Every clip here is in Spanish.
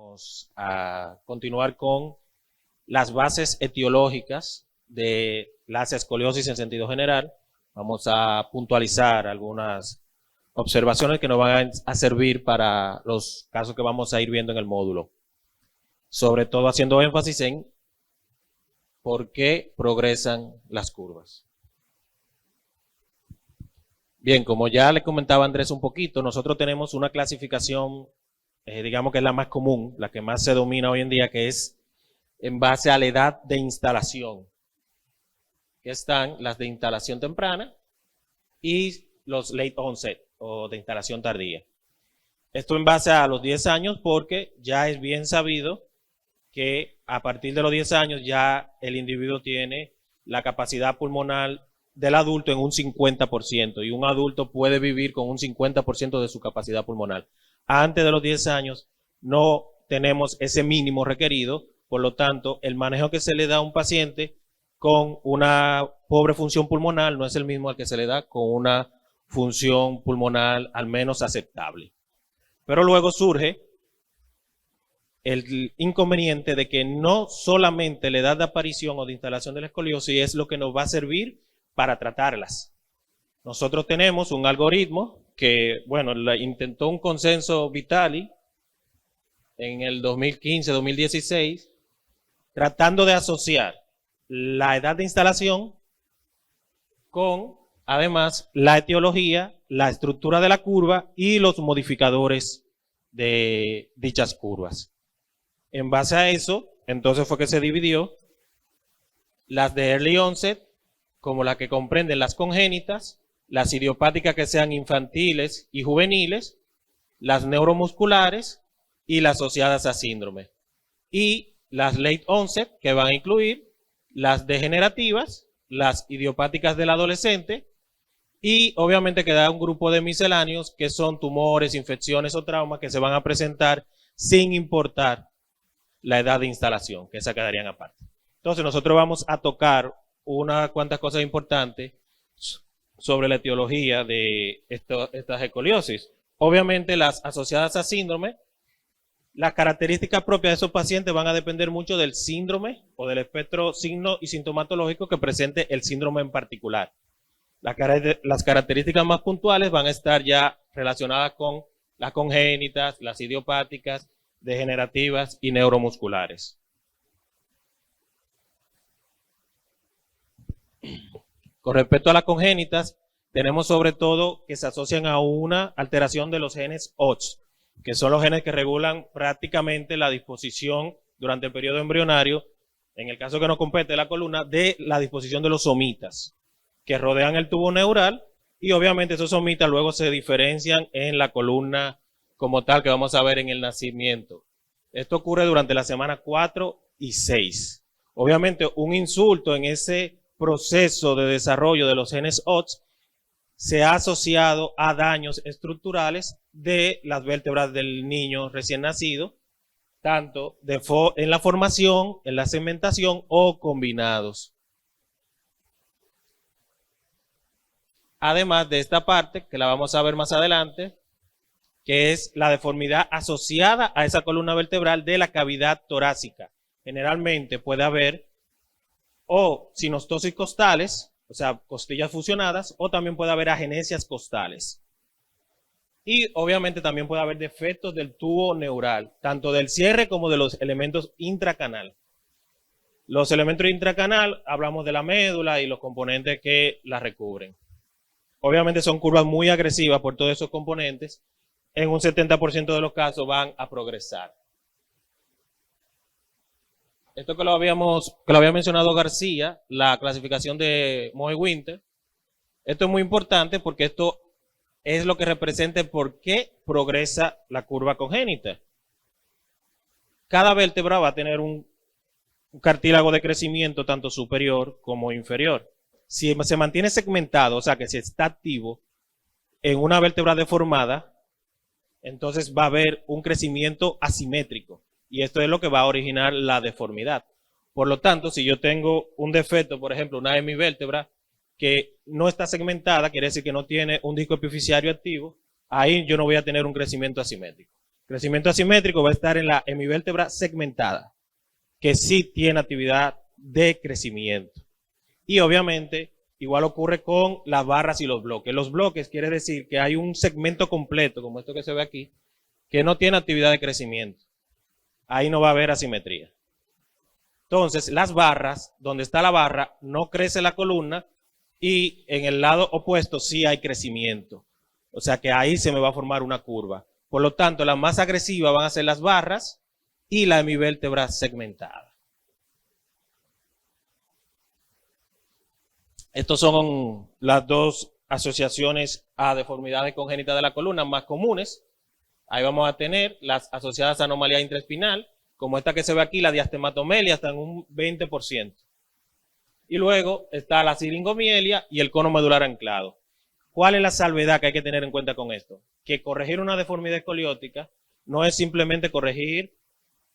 Vamos a continuar con las bases etiológicas de la escoliosis en sentido general. Vamos a puntualizar algunas observaciones que nos van a servir para los casos que vamos a ir viendo en el módulo. Sobre todo haciendo énfasis en por qué progresan las curvas. Bien, como ya le comentaba Andrés un poquito, nosotros tenemos una clasificación, digamos que es la más común, la que más se domina hoy en día, que es en base a la edad de instalación. Que están las de instalación temprana y los late onset o de instalación tardía. Esto en base a los 10 años porque ya es bien sabido que a partir de los 10 años ya el individuo tiene la capacidad pulmonar del adulto en un 50% y un adulto puede vivir con un 50% de su capacidad pulmonar. Antes de los 10 años no tenemos ese mínimo requerido, por lo tanto el manejo que se le da a un paciente con una pobre función pulmonar no es el mismo al que se le da con una función pulmonar al menos aceptable. Pero luego surge el inconveniente de que no solamente la edad de aparición o de instalación de la escoliosis es lo que nos va a servir para tratarlas. Nosotros tenemos un algoritmo que, bueno, intentó un consenso Vitali en el 2015-2016, tratando de asociar la edad de instalación con, además, la etiología, la estructura de la curva y los modificadores de dichas curvas. En base a eso, entonces fue que se dividió las de early onset, como la que comprenden las congénitas, las idiopáticas que sean infantiles y juveniles, las neuromusculares y las asociadas a síndrome. Y las late onset, que van a incluir las degenerativas, las idiopáticas del adolescente y obviamente queda un grupo de misceláneos que son tumores, infecciones o traumas que se van a presentar sin importar la edad de instalación, que esa quedarían aparte. Entonces nosotros vamos a tocar unas cuantas cosas importantes sobre la etiología de estas escoliosis. Obviamente las asociadas a síndrome, las características propias de esos pacientes van a depender mucho del síndrome o del espectro signo y sintomatológico que presente el síndrome en particular. Las características más puntuales van a estar ya relacionadas con las congénitas, las idiopáticas, degenerativas y neuromusculares. Con respecto a las congénitas, tenemos sobre todo que se asocian a una alteración de los genes OTS, que son los genes que regulan prácticamente la disposición durante el periodo embrionario, en el caso que nos compete la columna, de la disposición de los somitas, que rodean el tubo neural, y obviamente esos somitas luego se diferencian en la columna como tal que vamos a ver en el nacimiento. Esto ocurre durante la semana 4 y 6. Obviamente un insulto en ese proceso de desarrollo de los genes OTS se ha asociado a daños estructurales de las vértebras del niño recién nacido, tanto en la formación, en la segmentación o combinados. Además de esta parte, que la vamos a ver más adelante, que es la deformidad asociada a esa columna vertebral de la cavidad torácica. Generalmente puede haber o sinostosis costales, o sea, costillas fusionadas, o también puede haber agenesias costales. Y obviamente también puede haber defectos del tubo neural, tanto del cierre como de los elementos intracanal. Los elementos intracanal, hablamos de la médula y los componentes que la recubren. Obviamente son curvas muy agresivas por todos esos componentes. En un 70% de los casos van a progresar. Esto que lo había mencionado García, la clasificación de Moe-Winter. Esto es muy importante porque esto es lo que representa por qué progresa la curva congénita. Cada vértebra va a tener un cartílago de crecimiento tanto superior como inferior. Si se mantiene segmentado, o sea que si está activo en una vértebra deformada, entonces va a haber un crecimiento asimétrico. Y esto es lo que va a originar la deformidad. Por lo tanto, si yo tengo un defecto, por ejemplo, una hemivértebra que no está segmentada, quiere decir que no tiene un disco epifisiario activo, ahí yo no voy a tener un crecimiento asimétrico. Crecimiento asimétrico va a estar en la hemivértebra segmentada, que sí tiene actividad de crecimiento. Y obviamente, igual ocurre con las barras y los bloques. Los bloques quiere decir que hay un segmento completo, como esto que se ve aquí, que no tiene actividad de crecimiento. Ahí no va a haber asimetría. Entonces, las barras, donde está la barra, no crece la columna y en el lado opuesto sí hay crecimiento. O sea que ahí se me va a formar una curva. Por lo tanto, las más agresivas van a ser las barras y la hemivértebra segmentada. Estas son las dos asociaciones a deformidades congénitas de la columna más comunes. Ahí vamos a tener las asociadas a anomalía intraespinal, como esta que se ve aquí, la diastematomelia, está en un 20%. Y luego está la siringomielia y el cono medular anclado. ¿Cuál es la salvedad que hay que tener en cuenta con esto? Que corregir una deformidad escoliótica no es simplemente corregir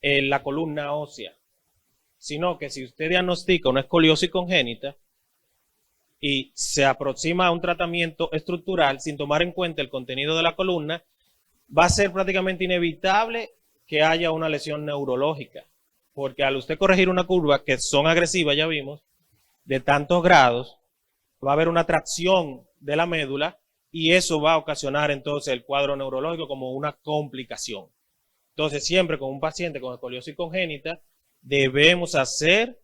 la columna ósea, sino que si usted diagnostica una escoliosis congénita y se aproxima a un tratamiento estructural sin tomar en cuenta el contenido de la columna, va a ser prácticamente inevitable que haya una lesión neurológica, porque al usted corregir una curva que son agresivas, ya vimos, de tantos grados, va a haber una tracción de la médula y eso va a ocasionar entonces el cuadro neurológico como una complicación. Entonces, siempre con un paciente con escoliosis congénita, debemos hacer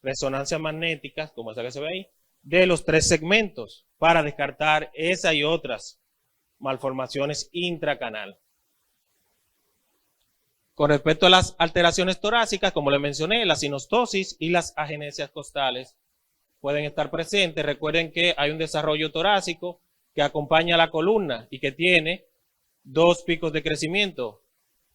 resonancias magnéticas, como esa que se ve ahí, de los 3 segmentos para descartar esa y otras malformaciones intracanal. Con respecto a las alteraciones torácicas, como les mencioné, la sinostosis y las agenesias costales pueden estar presentes. Recuerden que hay un desarrollo torácico que acompaña a la columna y que tiene 2 picos de crecimiento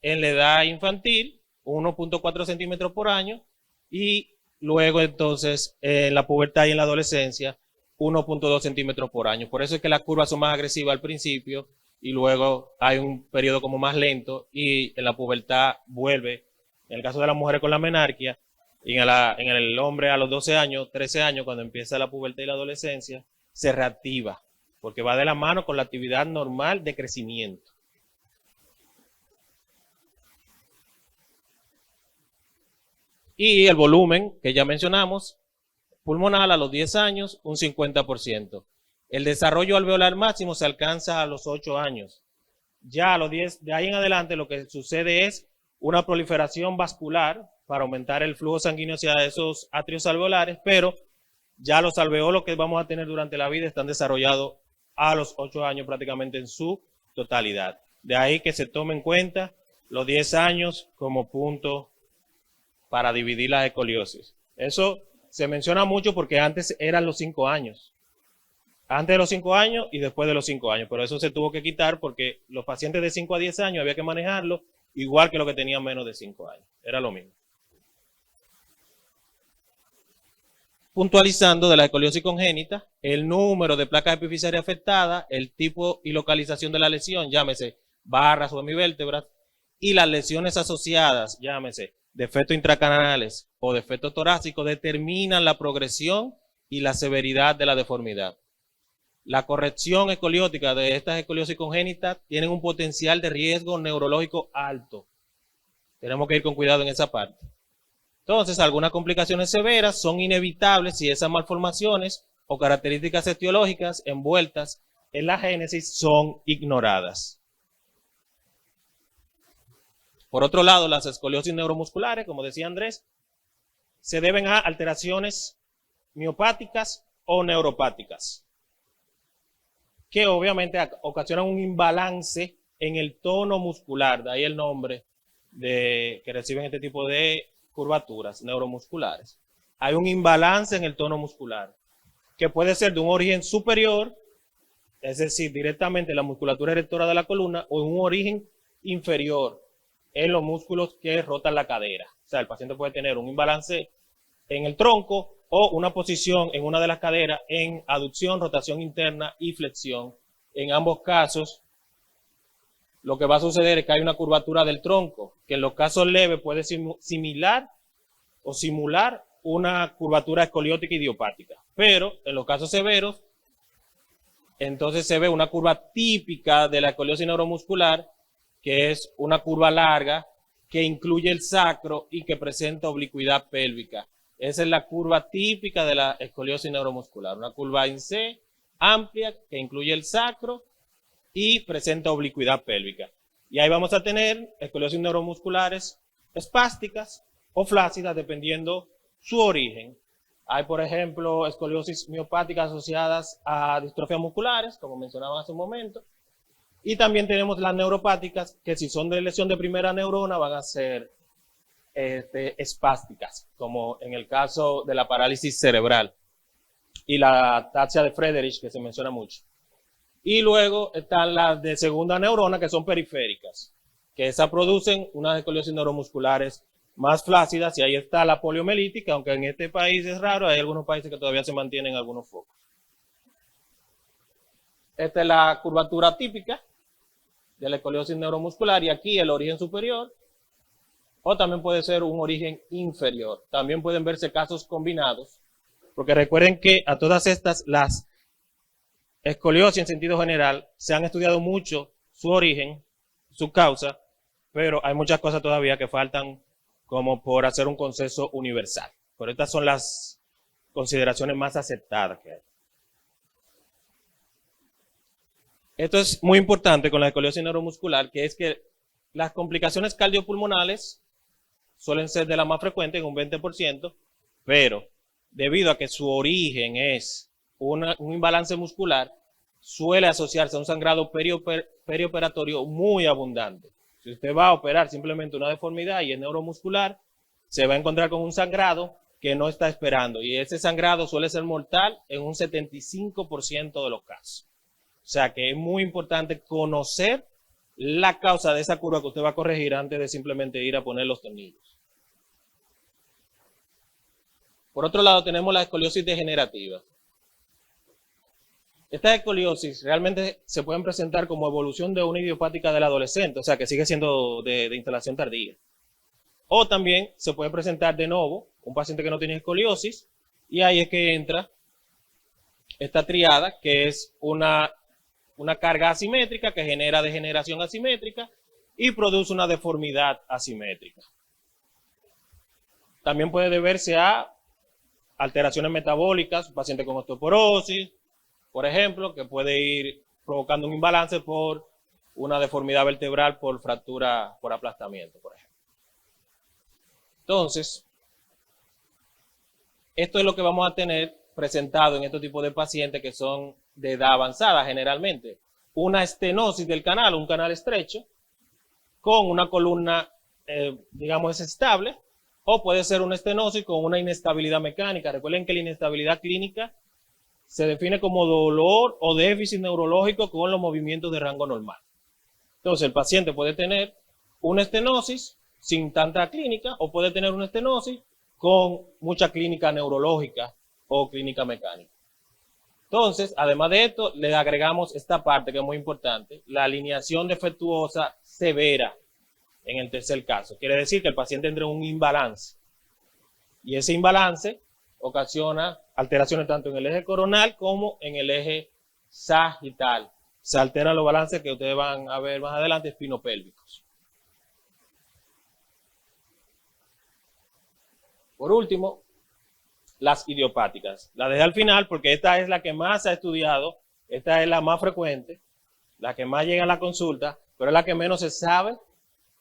en la edad infantil, 1.4 centímetros por año, y luego entonces en la pubertad y en la adolescencia, 1.2 centímetros por año. Por eso es que las curvas son más agresivas al principio y luego hay un periodo como más lento y en la pubertad vuelve, en el caso de las mujeres con la menarquia, y en el hombre a los 12 años, 13 años, cuando empieza la pubertad y la adolescencia, se reactiva, porque va de la mano con la actividad normal de crecimiento. Y el volumen que ya mencionamos, pulmonar a los 10 años, un 50%. El desarrollo alveolar máximo se alcanza a los 8 años. Ya a los 10, de ahí en adelante lo que sucede es una proliferación vascular para aumentar el flujo sanguíneo hacia esos atrios alveolares, pero ya los alveolos que vamos a tener durante la vida están desarrollados a los 8 años prácticamente en su totalidad. De ahí que se tome en cuenta los 10 años como punto para dividir la escoliosis. Eso se menciona mucho porque antes eran los 5 años. Antes de los 5 años y después de los 5 años. Pero eso se tuvo que quitar porque los pacientes de 5 a 10 años había que manejarlo igual que los que tenían menos de 5 años. Era lo mismo. Puntualizando de la escoliosis congénita, el número de placas epifisiarias afectadas, el tipo y localización de la lesión, llámese barras o hemivértebras, y las lesiones asociadas, llámese defectos intracanales o defectos torácicos, determinan la progresión y la severidad de la deformidad. La corrección escoliótica de estas escoliosis congénitas tienen un potencial de riesgo neurológico alto. Tenemos que ir con cuidado en esa parte. Entonces, algunas complicaciones severas son inevitables si esas malformaciones o características etiológicas envueltas en la génesis son ignoradas. Por otro lado, las escoliosis neuromusculares, como decía Andrés, se deben a alteraciones miopáticas o neuropáticas, que obviamente ocasionan un imbalance en el tono muscular, de ahí el nombre que reciben este tipo de curvaturas neuromusculares. Hay un imbalance en el tono muscular, que puede ser de un origen superior, es decir, directamente en la musculatura erectora de la columna, o en un origen inferior, en los músculos que rotan la cadera. O sea, el paciente puede tener un imbalance en el tronco o una posición en una de las caderas en aducción, rotación interna y flexión. En ambos casos, lo que va a suceder es que hay una curvatura del tronco, que en los casos leves puede simular una curvatura escoliótica idiopática. Pero en los casos severos, entonces se ve una curva típica de la escoliosis neuromuscular, que es una curva larga que incluye el sacro y que presenta oblicuidad pélvica. Esa es la curva típica de la escoliosis neuromuscular, una curva en C, amplia, que incluye el sacro y presenta oblicuidad pélvica. Y ahí vamos a tener escoliosis neuromusculares espásticas o flácidas, dependiendo su origen. Hay, por ejemplo, escoliosis miopáticas asociadas a distrofias musculares, como mencionaba hace un momento. Y también tenemos las neuropáticas, que si son de lesión de primera neurona, van a ser espásticas, como en el caso de la parálisis cerebral y la ataxia de Friedreich, que se menciona mucho. Y luego están las de segunda neurona, que son periféricas, que esas producen unas escoliosis neuromusculares más flácidas, y ahí está la poliomielitis, aunque en este país es raro, hay algunos países que todavía se mantienen algunos focos. Esta es la curvatura típica de la escoliosis neuromuscular, y aquí el origen superior, o también puede ser un origen inferior. También pueden verse casos combinados, porque recuerden que a todas estas, las escoliosis en sentido general, se han estudiado mucho su origen, su causa, pero hay muchas cosas todavía que faltan como por hacer un consenso universal. Pero estas son las consideraciones más aceptadas que hay. Esto es muy importante con la escoliosis neuromuscular, que es que las complicaciones cardiopulmonales suelen ser de las más frecuentes, en un 20%, pero debido a que su origen es un imbalance muscular, suele asociarse a un sangrado perioperatorio muy abundante. Si usted va a operar simplemente una deformidad y es neuromuscular, se va a encontrar con un sangrado que no está esperando, y ese sangrado suele ser mortal en un 75% de los casos. O sea que es muy importante conocer la causa de esa curva que usted va a corregir antes de simplemente ir a poner los tornillos. Por otro lado, tenemos la escoliosis degenerativa. Estas escoliosis realmente se pueden presentar como evolución de una idiopática del adolescente, o sea que sigue siendo de instalación tardía. O también se puede presentar de nuevo un paciente que no tiene escoliosis, y ahí es que entra esta triada, que es una carga asimétrica que genera degeneración asimétrica y produce una deformidad asimétrica. También puede deberse a alteraciones metabólicas, un paciente con osteoporosis, por ejemplo, que puede ir provocando un imbalance por una deformidad vertebral por fractura, por aplastamiento, por ejemplo. Entonces, esto es lo que vamos a tener presentado en este tipo de pacientes que son de edad avanzada generalmente. Una estenosis del canal, un canal estrecho, con una columna, digamos, estable, o puede ser una estenosis con una inestabilidad mecánica. Recuerden que la inestabilidad clínica se define como dolor o déficit neurológico con los movimientos de rango normal. Entonces, el paciente puede tener una estenosis sin tanta clínica, o puede tener una estenosis con mucha clínica neurológica o clínica mecánica. Entonces, además de esto, le agregamos esta parte que es muy importante, la alineación defectuosa severa en el tercer caso. Quiere decir que el paciente entra en un imbalance, y ese imbalance ocasiona alteraciones tanto en el eje coronal como en el eje sagital. Se alteran los balances que ustedes van a ver más adelante, espinopélvicos. Por último, las idiopáticas. La dejé al final porque esta es la que más se ha estudiado, esta es la más frecuente, la que más llega a la consulta, pero es la que menos se sabe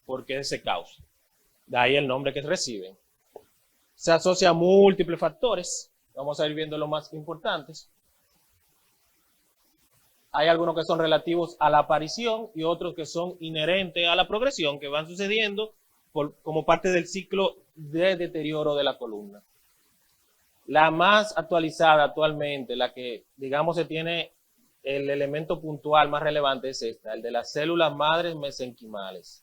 por qué se causa. De ahí el nombre que reciben. Se asocia a múltiples factores. Vamos a ir viendo los más importantes. Hay algunos que son relativos a la aparición y otros que son inherentes a la progresión, que van sucediendo como parte del ciclo de deterioro de la columna. La más actualizada actualmente, la que digamos se tiene el elemento puntual más relevante, es esta, el de las células madres mesenquimales.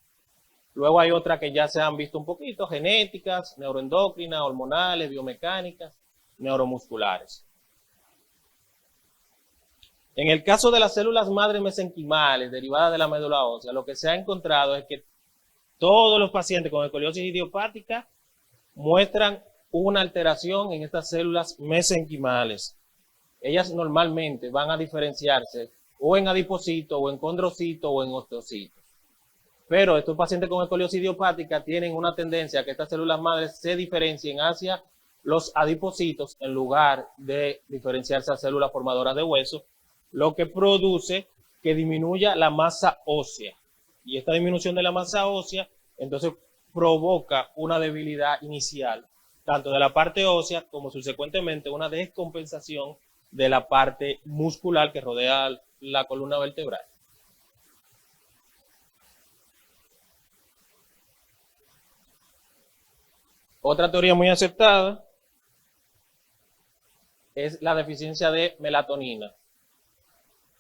Luego hay otras que ya se han visto un poquito, genéticas, neuroendocrinas, hormonales, biomecánicas, neuromusculares. En el caso de las células madres mesenquimales derivadas de la médula ósea, lo que se ha encontrado es que todos los pacientes con escoliosis idiopática muestran una alteración en estas células mesenquimales. Ellas normalmente van a diferenciarse o en adipocitos, o en condrocitos, o en osteocitos. Pero estos pacientes con escoliosis idiopática tienen una tendencia a que estas células madres se diferencien hacia los adipocitos en lugar de diferenciarse a células formadoras de hueso, lo que produce que disminuya la masa ósea. Y esta disminución de la masa ósea, entonces provoca una debilidad inicial, tanto de la parte ósea como subsecuentemente una descompensación de la parte muscular que rodea la columna vertebral. Otra teoría muy aceptada es la deficiencia de melatonina.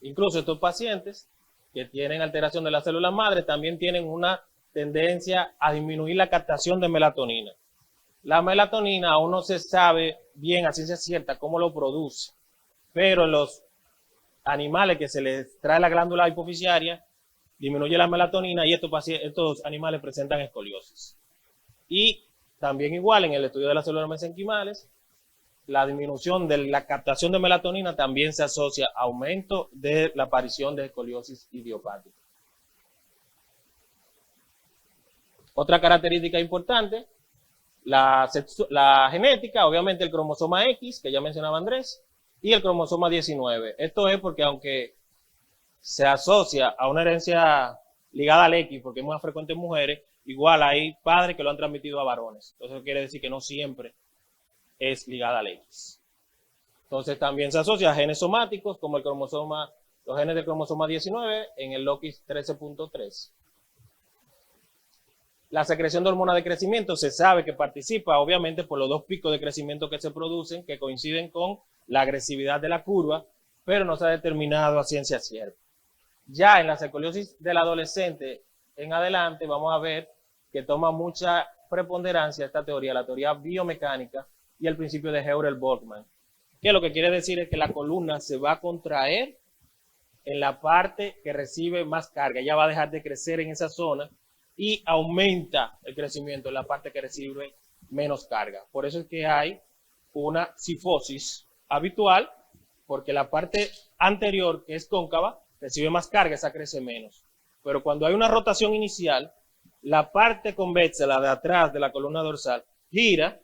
Incluso estos pacientes que tienen alteración de las células madre también tienen una tendencia a disminuir la captación de melatonina. La melatonina aún no se sabe bien a ciencia cierta cómo lo produce, pero en los animales que se les trae la glándula hipofisiaria disminuye la melatonina y estos animales presentan escoliosis. Y también igual en el estudio de las células mesenquimales, la disminución de la captación de melatonina también se asocia a aumento de la aparición de escoliosis idiopática. Otra característica importante, la genética, obviamente el cromosoma X, que ya mencionaba Andrés, y el cromosoma 19. Esto es porque aunque se asocia a una herencia ligada al X, porque es más frecuente en mujeres, igual hay padres que lo han transmitido a varones. Entonces eso quiere decir que no siempre es ligada al X. Entonces también se asocia a genes somáticos como los genes del cromosoma 19 en el LOCIS 13.3. La secreción de hormona de crecimiento se sabe que participa obviamente por los dos picos de crecimiento que se producen, que coinciden con la agresividad de la curva, pero no se ha determinado a ciencia cierta. Ya en la escoliosis del adolescente en adelante vamos a ver que toma mucha preponderancia esta teoría, la teoría biomecánica y el principio de Heurer-Borgmann, que lo que quiere decir es que la columna se va a contraer en la parte que recibe más carga, ya va a dejar de crecer en esa zona y aumenta el crecimiento en la parte que recibe menos carga. Por eso es que hay una cifosis habitual, porque la parte anterior, que es cóncava, recibe más carga, esa crece menos. Pero cuando hay una rotación inicial, la parte convexa, la de atrás de la columna dorsal, gira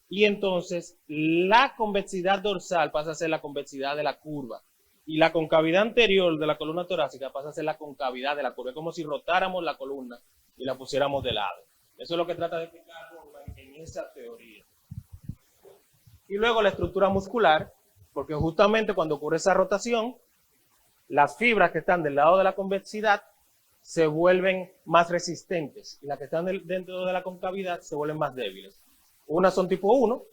y entonces la convexidad dorsal pasa a ser la convexidad de la curva y la concavidad anterior de la columna torácica pasa a ser la concavidad de la curva. Es como si rotáramos la columna y la pusiéramos de lado. Eso es lo que trata de explicar en esa teoría. Y luego la estructura muscular, porque justamente cuando ocurre esa rotación, las fibras que están del lado de la convexidad se vuelven más resistentes y las que están dentro de la concavidad se vuelven más débiles. Unas son tipo 1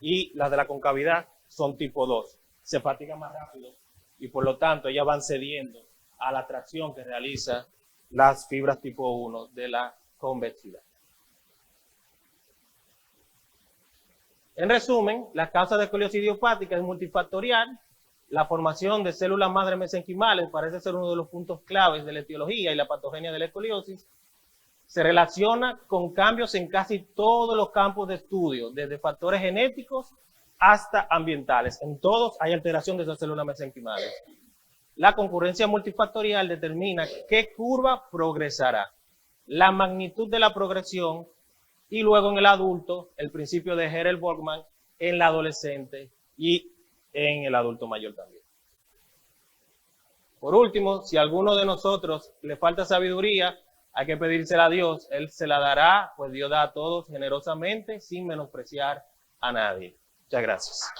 y las de la concavidad son tipo 2. Se fatigan más rápido y por lo tanto ellas van cediendo a la tracción que realiza las fibras tipo 1 de la convexidad. En resumen, la causa de escoliosis idiopática es multifactorial. La formación de células madre mesenquimales parece ser uno de los puntos claves de la etiología y la patogenia de la escoliosis. Se relaciona con cambios en casi todos los campos de estudio, desde factores genéticos hasta ambientales. En todos hay alteración de esas células mesenquimales. La concurrencia multifactorial determina qué curva progresará, la magnitud de la progresión y luego en el adulto el principio de Heurer-Borgmann en el adolescente y en el adulto mayor también. Por último, si a alguno de nosotros le falta sabiduría, hay que pedírsela a Dios. Él se la dará, pues Dios da a todos generosamente sin menospreciar a nadie. Muchas gracias.